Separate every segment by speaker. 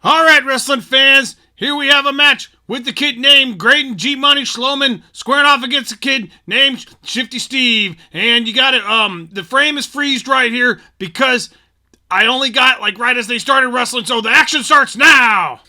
Speaker 1: All right, wrestling fans, here we have a match with the kid named Grayden G Money Schloemann squaring off against a kid named Shifty Steve. And you got it, the frame is freezed right here because I only got right as they started wrestling, so the action starts now.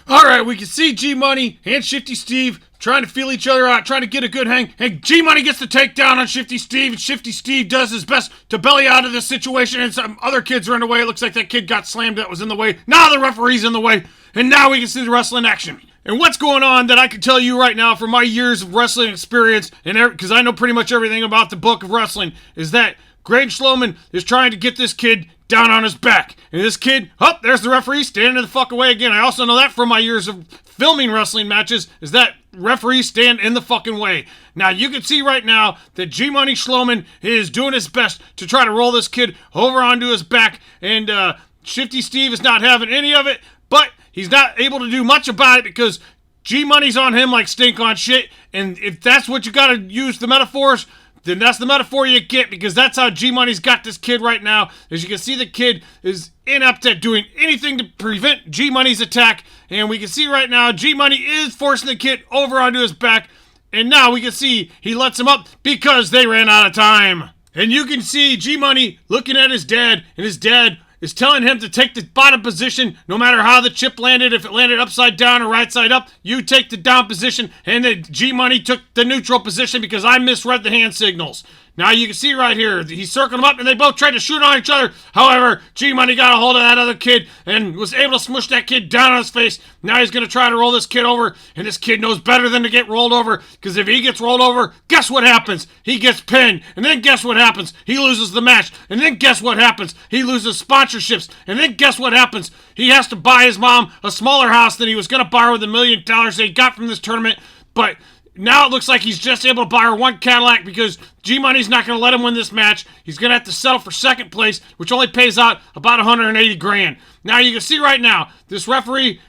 Speaker 1: All right, we can see G Money and Shifty Steve trying to feel each other out, trying to get a good hang. And G Money gets the takedown on Shifty Steve, and Shifty Steve does his best to belly out of this situation, and some other kids are in the way. It looks like that kid got slammed that was in the way. Now the referee's in the way, and now we can see the wrestling action. And what's going on that I can tell you right now from my years of wrestling experience, and because I know pretty much everything about the book of wrestling, is that Grayden Schloemann is trying to get this kid down on his back. And this kid, there's the referee standing the fuck away again. I also know that from my years of filming wrestling matches, is that referees stand in the fucking way. Now, you can see right now that G Money Schloemann is doing his best to try to roll this kid over onto his back, and Shifty Steve is not having any of it, but he's not able to do much about it because G Money's on him like stink on shit, and if that's what you gotta use the metaphors, then that's the metaphor you get, because that's how G Money's got this kid right now. As you can see, the kid is inept at doing anything to prevent G Money's attack, and we can see right now G Money is forcing the kid over onto his back, and now we can see he lets him up because they ran out of time. And you can see G Money looking at his dad, and his dad is telling him to take the bottom position no matter how the chip landed. If it landed upside down or right side up, you take the down position, and then G Money took the neutral position because I misread the hand signals. Now you can see right here, he's circling them up, and they both tried to shoot on each other. However, G Money got a hold of that other kid and was able to smush that kid down on his face. Now he's going to try to roll this kid over, and this kid knows better than to get rolled over, because if he gets rolled over, guess what happens? He gets pinned, and then guess what happens? He loses the match, and then guess what happens? He loses sponsorships, and then guess what happens? He has to buy his mom a smaller house than he was going to borrow with $1 million that he got from this tournament, but now it looks like he's just able to buy her one Cadillac because G Money's not going to let him win this match. He's going to have to settle for second place, which only pays out about 180 grand. Now you can see right now, this referee,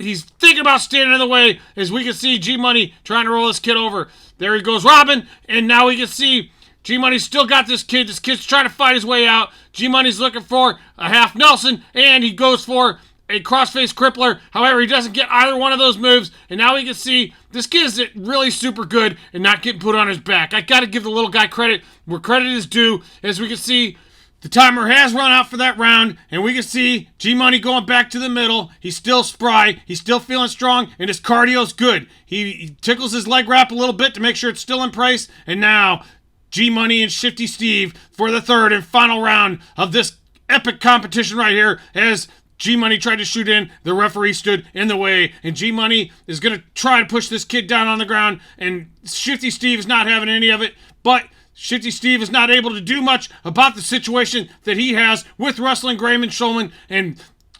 Speaker 1: he's thinking about standing in the way, as we can see G Money trying to roll this kid over. There he goes, Robin, and now we can see G Money's still got this kid. This kid's trying to fight his way out. G Money's looking for a half Nelson, and he goes for a crossface crippler. However, he doesn't get either one of those moves, and now we can see this kid is really super good and not getting put on his back. I got to give the little guy credit where credit is due. As we can see, the timer has run out for that round, and we can see G Money going back to the middle. He's still spry, he's still feeling strong, and his cardio's good. He tickles his leg wrap a little bit to make sure it's still in place, and now G Money and Shifty Steve for the third and final round of this epic competition right here, as G Money tried to shoot in, the referee stood in the way, and G Money is going to try to push this kid down on the ground, and Shifty Steve is not having any of it, but Shifty Steve is not able to do much about the situation that he has with wrestling Grayden Schloemann, and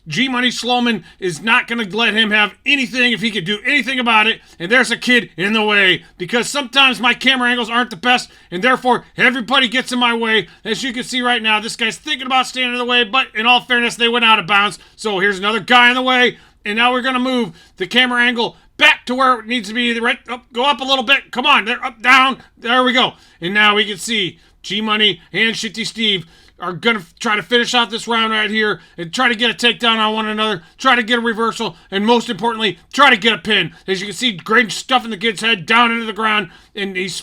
Speaker 1: G Money Schloemann is not going to let him have anything if he could do anything about it, and there's a kid in the way, because sometimes my camera angles aren't the best, and therefore everybody gets in my way. As you can see right now, this guy's thinking about standing in the way, but in all fairness, they went out of bounds, so here's another guy in the way, and now we're going to move the camera angle back to where it needs to be, right up, go up a little bit, come on, there, up, down, there we go, and now we can see G Money and Shifty Steve are going to try to finish out this round right here and try to get a takedown on one another, try to get a reversal, and most importantly, try to get a pin. As you can see, Grayden stuffing the kid's head down into the ground, and he's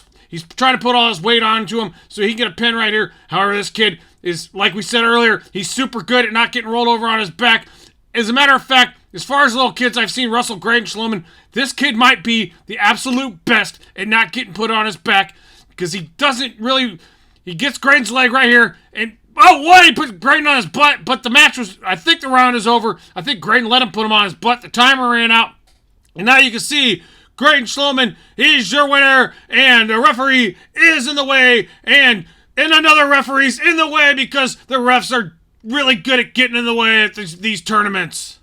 Speaker 1: trying to put all his weight onto him so he can get a pin right here. However, this kid is, like we said earlier, he's super good at not getting rolled over on his back. As a matter of fact, as far as little kids I've seen wrestle Grayden Schloemann, this kid might be the absolute best at not getting put on his back, because he doesn't really, he gets Grayden's leg right here, and he put Grayden on his butt, but the match was, I think the round is over. I think Grayden let him put him on his butt. The timer ran out. And now you can see Grayden Schloemann, he's your winner, and the referee is in the way, and another referee's in the way because the refs are really good at getting in the way at these tournaments.